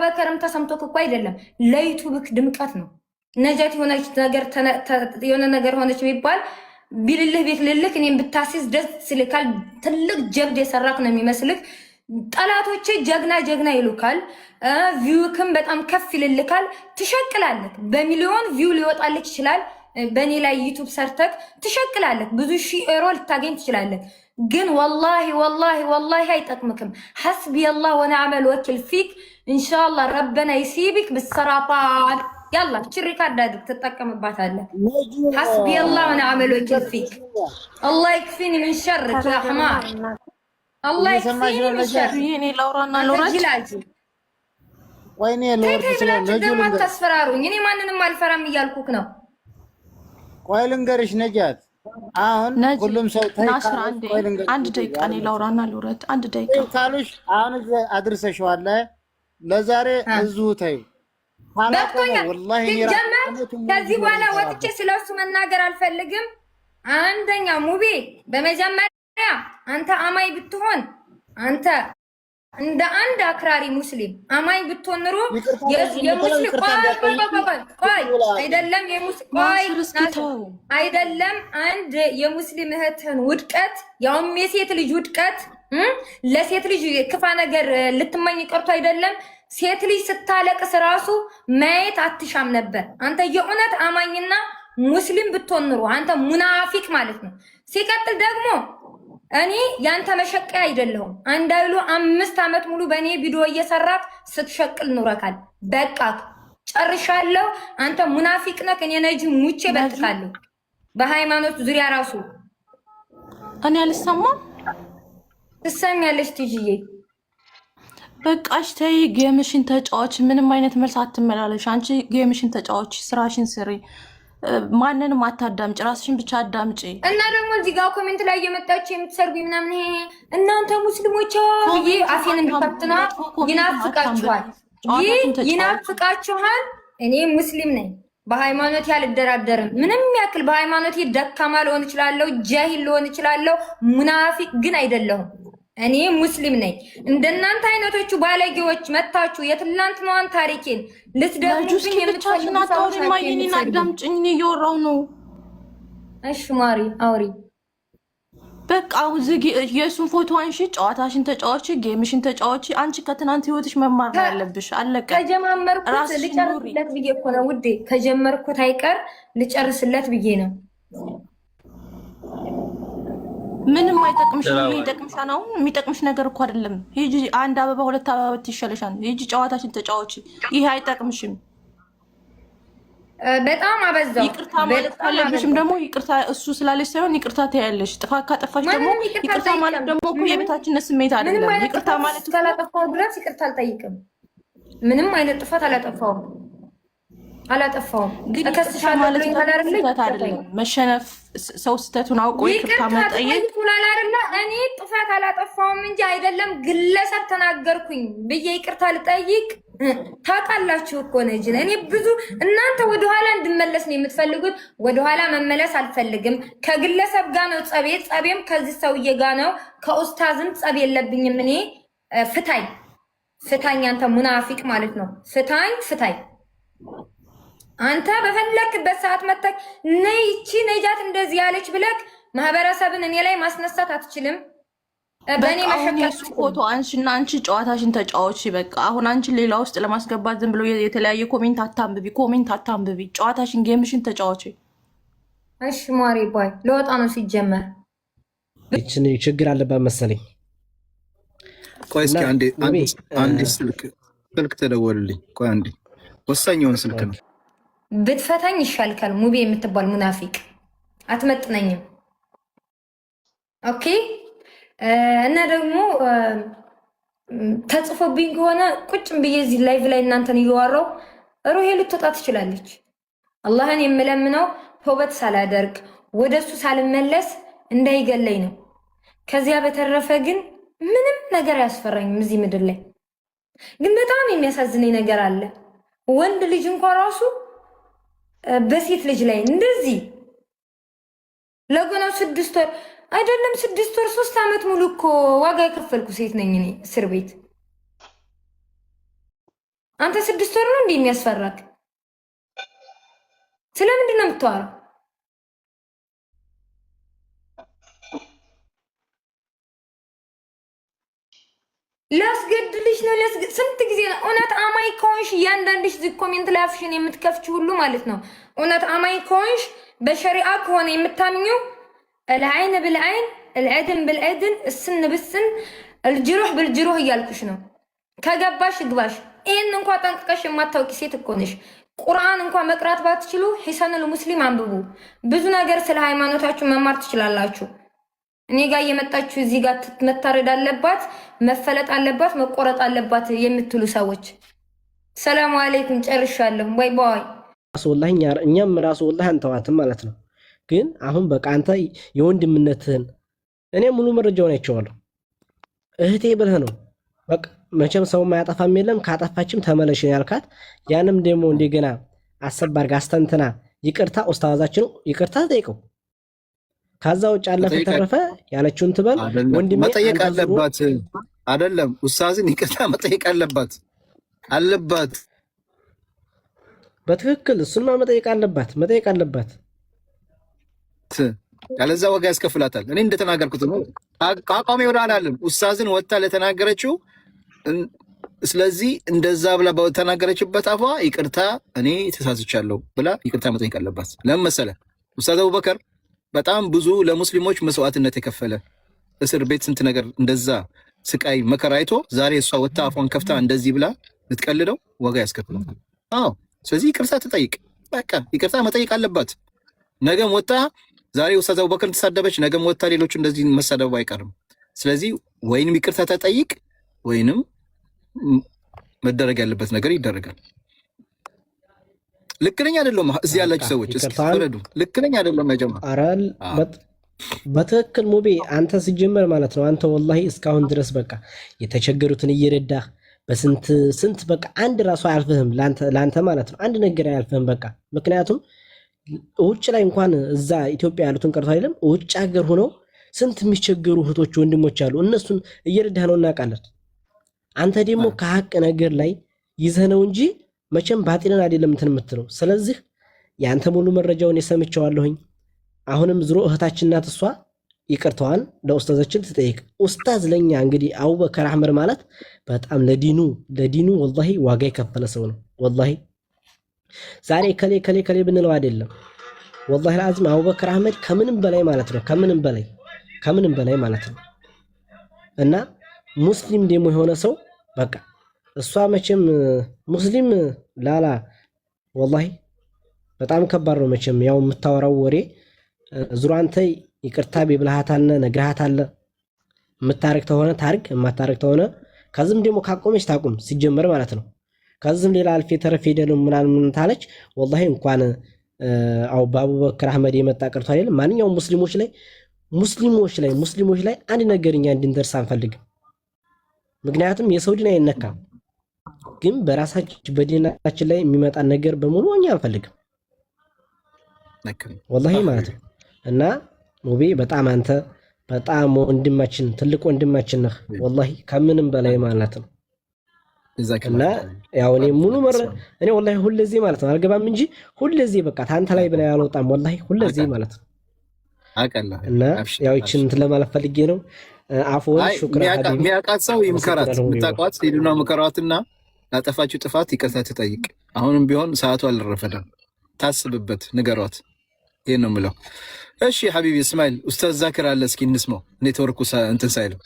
አቡበከርም ተሰምቶክ እኮ አይደለም ለዩቱብክ ድምቀት ነው። ነጃት የሆነ ነገር ሆነች ቢባል ቢልልህ ቤት ልልክ እኔም ብታሲዝ ደስ ይልካል። ትልቅ ጀብድ የሰራክ ነው የሚመስልክ። ጠላቶቼ ጀግና ይሉካል። ቪውክም በጣም ከፍ ይልልካል። ትሸቅላለክ። በሚሊዮን ቪው ሊወጣልክ ይችላል። በእኔ ላይ ዩቱብ ሰርተክ ትሸቅላለክ። ብዙ ሺህ ዩሮ ልታገኝ ትችላለክ። ግን ወላሂ አይጠቅምክም። ሐስቢ አላህ ወነዕመል ወኪል ፊክ። ኢንሻአላህ ረበና ይሲብክ ብሰራጣን ያላ ችሪካ አዳድቅ ትጠቀምባታለህ። ሐስቢ አላህ ወነዕመል ወኪል ፊክ። አላህ ይክፊኒ ምን ሸርክ ያ ሐማር። አላህ ይክፊኒ ምን ሸርክ። እኔ ላውራና ሎራጅ ወይኔ ሎራጅ ስለዚህ ደግሞ አታስፈራሩኝ። እኔ ማንንም አልፈራም እያልኩክ ነው። ቆይ ልንገርሽ ነጃት፣ አሁን ሁሉም ሰው ናስር አንድ ደቂቃ እኔ ላውራና ሎራጅ አንድ ደቂቃ ካሉሽ አሁን አድርሰሽዋል። ለዛሬ እዚሁ ተይው። ወላሂ ከዚህ በኋላ ወጥቼ ስለሱ መናገር አልፈልግም። አንደኛ ሙቤ፣ በመጀመሪያ አንተ አማይ ብትሆን አንተ እንደ አንድ አክራሪ ሙስሊም አማኝ ብትሆን ኑሮ የሙስሊም አይደለም አንድ የሙስሊም እህትን ውድቀት ያውም የሴት ልጅ ውድቀት ለሴት ልጅ ክፋ ነገር ልትመኝ ቀርቶ አይደለም ሴት ልጅ ስታለቅስ ራሱ ማየት አትሻም ነበር። አንተ የእውነት አማኝና ሙስሊም ብትሆን ኑሮ አንተ ሙናፊቅ ማለት ነው። ሲቀጥል ደግሞ እኔ ያንተ መሸቀያ አይደለሁም። አንዳይሉ 5 ዓመት ሙሉ በእኔ ቪዲዮ እየሰራክ ስትሸቅል ኑረካል። በቃ ጨርሻለሁ። አንተ ሙናፊቅ ነህ። እኔ ነጂ ሙቼ በጥካለሁ። በሃይማኖት ዙሪያ ራሱ እኔ አልሰማም። ትሰሚያለሽ ትጂዬ። በቃሽ ተይ፣ ጌምሽን ተጫዋች። ምንም አይነት መልስ አትመላለሽ። አንቺ ጌምሽን ተጫዋች፣ ስራሽን ስሪ። ማንንም አታዳምጪ፣ ራስሽን ብቻ አዳምጪ። እና ደግሞ እዚህ ጋር ኮሜንት ላይ እየመጣችሁ የምትሰርጉ ምናምን ይሄ እናንተ ሙስሊሞች ይሄ አፌን እንድከፍትና ይናፍቃችኋል። እኔ ሙስሊም ነኝ፣ በሃይማኖት አልደራደርም። ምንም ያክል በሃይማኖት ደካማ ልሆን እችላለሁ፣ ጃሂል ልሆን እችላለሁ፣ ሙናፊቅ ግን አይደለሁም። እኔ ሙስሊም ነኝ። እንደናንተ አይነቶቹ ባለጌዎች መታችሁ የትላንትናዋን ታሪኬን ልትደግሙኝ የምትፈልጉ ሰዎች ማይኔን አዳምጪኝ፣ እየወራው ነው። እሺ ማሪ አውሪ። በቃ ዝጊ። የእሱን ፎቶ አንሺ፣ ጨዋታሽን ተጫዋች፣ ጌምሽን ተጫዋች። አንቺ ከትናንት ህይወትሽ መማር ነው ያለብሽ። አለቀ። ከጀመርኩት ልጨርስለት ብዬ እኮ ነው ውዴ። ከጀመርኩት አይቀር ልጨርስለት ብዬ ነው። ምንም አይጠቅምሽ። የሚጠቅምሽ ነው የሚጠቅምሽ ነገር እኮ አይደለም። ሂጂ አንድ አበባ 2 አበባ ትይሻለሻል። ሂጂ ጨዋታሽን ተጫዋች። ይሄ አይጠቅምሽም። በጣም አበዛው። ይቅርታ ማለት ካለብሽም ደግሞ ይቅርታ እሱ ስላለሽ ሳይሆን ይቅርታ ትያለሽ። ጥፋት ካጠፋሽ ደግሞ ይቅርታ ማለት ደግሞ እኮ የበታችነት ስሜት አይደለም። ይቅርታ ማለት ካላጠፋው ድረስ ይቅርታ አልጠይቅም። ምንም አይነት ጥፋት አላጠፋውም። ግን ይቅርታ ማለት ስህተት አይደለም። መሸነፍ ሰው ስህተቱን አውቆ ይቅርታ መጠየቅ አይደለ? እኔ ጥፋት አላጠፋውም እንጂ አይደለም ግለሰብ ተናገርኩኝ ብዬ ይቅርታ ልጠይቅ። ታውቃላችሁ እኮ ነጅ እኔ ብዙ እናንተ ወደኋላ እንድመለስ ነው የምትፈልጉት። ወደኋላ መመለስ አልፈልግም። ከግለሰብ ጋር ነው ጸቤም ከዚህ ሰውዬ ጋር ነው። ከኡስታዝም ጸብ የለብኝም እኔ። ፍታኝ አንተ ሙናፊቅ ማለት ነው። ፍታኝ አንተ በፈለክበት ሰዓት መጣክ ነይቺ ነጃት እንደዚህ ያለች ብለክ ማህበረሰብን እኔ ላይ ማስነሳት አትችልም። በእኔ መሸከፍ ፎቶ አንቺና አንቺ ጨዋታሽን ተጫዋች። በቃ አሁን አንቺ ሌላ ውስጥ ለማስገባት ዝም ብሎ የተለያየ ኮሜንት አታንብቢ። ጨዋታሽን ጌምሽን ተጫዋች። እሺ ማሪ ባይ ለወጣ ነው ሲጀመር። እቺን ችግር አለባት መሰለኝ። ቆይ እስኪ አንዴ ስልክ ተደወልልኝ። ቆይ አንዴ ወሳኝ የሆነ ስልክ ነው። ብትፈታኝ ይሻልካል። ሙቤ የምትባል ሙናፊቅ አትመጥነኝም። ኦኬ። እና ደግሞ ተጽፎብኝ ከሆነ ቁጭም ብዬ እዚህ ላይቭ ላይ እናንተን እየዋራው ሩሄ ልትወጣ ትችላለች። አላህን የምለምነው ተውበት ሳላደርግ ወደሱ ሳልመለስ እንዳይገለኝ ነው። ከዚያ በተረፈ ግን ምንም ነገር አያስፈራኝም እዚህ ምድር ላይ። ግን በጣም የሚያሳዝነኝ ነገር አለ። ወንድ ልጅ እንኳን ራሱ በሴት ልጅ ላይ እንደዚህ ለጎናው 6 ወር አይደለም 6 ወር 3 ዓመት ሙሉ እኮ ዋጋ የከፈልኩ ሴት ነኝ እኔ እስር ቤት። አንተ 6 ወር ነው እንዴ የሚያስፈራክ? ስለምንድን ነው የምታወራው? ላስገድልሽ ነው ስንት ጊዜ ነው? እውነት አማኝ ከሆንሽ እያንዳንድሽ እዚህ ኮሜንት ላይ አፍሽን የምትከፍች ሁሉ ማለት ነው እውነት አማኝ ከሆንሽ በሸሪዓ ከሆነ የምታምኚው العين بالعين العدن بالعدن السن بالسن الجروح بالجروح እያልኩሽ ነው። ከገባሽ ግባሽ። ይሄን እንኳን ጠንቅቀሽ የማታውቂ ሴት እኮ ነሽ። ቁርአን እንኳን መቅራት ባትችሉ ሒሰኑል ሙስሊም አንብቡ። ብዙ ነገር ስለ ሃይማኖታችሁ መማር ትችላላችሁ። እኔ ጋር የመጣችሁ እዚህ ጋር መታረድ አለባት፣ መፈለጥ አለባት፣ መቆረጥ አለባት የምትሉ ሰዎች ሰላም አለይኩም። ጨርሻለሁ። ባይ ባይ። ወላሂ እኛም ራሱ ወላሂ አንተዋትም ማለት ነው። ግን አሁን በቃ አንተ የወንድምነትህን እኔ ሙሉ መረጃውን አይቼዋለሁ። እህቴ ብለህ ነው በቃ መቼም ሰው ማያጠፋም የለም ካጠፋችም ተመለሽን ያልካት። ያንም ደግሞ እንደገና አሰብ አድርጋ አስተንትና ይቅርታ ኡስታዛችን ይቅርታ ጠይቀው። ከዛ ውጭ አለፈ ተረፈ ያለችውን ትበል። ወንድሜ መጠየቅ አለባት አይደለም? ኡስታዝን ይቅርታ መጠየቅ አለባት። በትክክል እሱን መጠየቅ አለባት። ያለዛ ዋጋ ያስከፍላታል። እኔ እንደተናገርኩት ነው። አቋሜ ወደ አላለም። ኡስታዝን ወጣ ለተናገረችው ስለዚህ እንደዛ ብላ በተናገረችበት አፏ ይቅርታ እኔ ተሳስቻለሁ ብላ ይቅርታ መጠየቅ አለባት። ለምን መሰለህ? ኡስታዝ አቡበከር በጣም ብዙ ለሙስሊሞች መስዋዕትነት የከፈለ እስር ቤት ስንት ነገር እንደዛ ስቃይ መከራ አይቶ ዛሬ እሷ ወጣ አፏን ከፍታ እንደዚህ ብላ ልትቀልደው ዋጋ ያስከፍላታል። አዎ፣ ስለዚህ ይቅርታ ትጠይቅ። በቃ ይቅርታ መጠየቅ አለባት። ነገም ወጣ ዛሬ ኡስታዝ አቡበከር ተሳደበች፣ ነገም ወጣ ሌሎች እንደዚህ መሳደቡ አይቀርም። ስለዚህ ወይንም ይቅርታ ተጠይቅ ወይንም መደረግ ያለበት ነገር ይደረጋል። ልክ ነኝ አይደለም? እዚህ ያላችሁ ሰዎች እስኪ ፍረዱ። ልክ ነኝ አይደለም? ያጀማ አራል በትክክል ሙቤ አንተ ሲጀመር ማለት ነው። አንተ ወላሂ እስካሁን ድረስ በቃ የተቸገሩትን እየረዳህ በስንት በቃ አንድ ራሱ አያልፍህም ላንተ ማለት ነው። አንድ ነገር አያልፍህም በቃ። ምክንያቱም ውጭ ላይ እንኳን እዛ ኢትዮጵያ ያሉትን ቀርቶ አይደለም ውጭ ሀገር ሆነው ስንት የሚቸገሩ እህቶች ወንድሞች አሉ። እነሱን እየረዳህ ነው እናውቃለን። አንተ ደግሞ ከሀቅ ነገር ላይ ይዘህ ነው እንጂ መቼም ባጢልን አይደለም እንትን የምትለው። ስለዚህ ያንተ ሙሉ መረጃውን የሰምቼዋለሁኝ። አሁንም ዝሮ እህታችን ናት እሷ። ይቅርታዋን ለኡስታዛችን ትጠይቅ። ኡስታዝ ለኛ እንግዲህ አቡበከር አህመድ ማለት በጣም ለዲኑ ወላሂ ዋጋ የከፈለ ሰው ነው። ወላሂ ዛሬ ከሌ ብንለው አይደለም። ወላሂ ለአዝም አቡበከር አህመድ ከምንም በላይ ማለት ነው። ከምንም በላይ ማለት ነው። እና ሙስሊም ደግሞ የሆነ ሰው በቃ እሷ መቼም ሙስሊም ላላ ወላሂ በጣም ከባድ ነው። መቼም ያው የምታወራው ወሬ ዙሮ አንተ ይቅርታ ቢብልሃታለ ነግርሃታለ። የምታረግ ተሆነ ታርግ፣ የማታረግ ተሆነ ከዝም ደግሞ ካቆመች ታቁም ሲጀመር ማለት ነው። ከዝም ሌላ አልፌ ተረፍ ሄደለም ምናምን ታለች። ወላሂ እንኳን አቡበከር አህመድ የመጣ ቀርቶ አይደለም ማንኛውም ሙስሊሞች ላይ አንድ ነገርኛ እንድንደርስ አንፈልግም። ምክንያቱም የሰው ዲን አይነካም፣ ግን በራሳችን በዲናችን ላይ የሚመጣ ነገር በሙሉ እኛ አንፈልግም ወላሂ ማለት ነው። እና ሙቤ በጣም አንተ በጣም ወንድማችን ትልቅ ወንድማችን ነህ ወላሂ ከምንም በላይ ማለት ነው። እና ያው እኔ ሙሉ እኔ ወላሂ ሁለዚህ ማለት ነው አልገባም እንጂ ሁለዚህ በቃ ታንተ ላይ ብላ ያልወጣም ወላሂ ሁለዚህ ማለት ነው። እና ያው እቺን እንትን ለማለት ፈልጌ ነው። አፎን ሹክራን ሀቢቢ የሚያውቃት ሰው ይምከራት። የምታውቋት ሄዱና ምከሯትና ላጠፋችሁ ጥፋት ይቅርታ ትጠይቅ። አሁንም ቢሆን ሰዓቱ አልረፈደም፣ ታስብበት፣ ንገሯት። ይሄን ነው የምለው። እሺ ሀቢቢ እስማኤል ኡስታዝ ዛክር አለ፣ እስኪ እንስማው ኔትወርኩ እንትን ሳይለው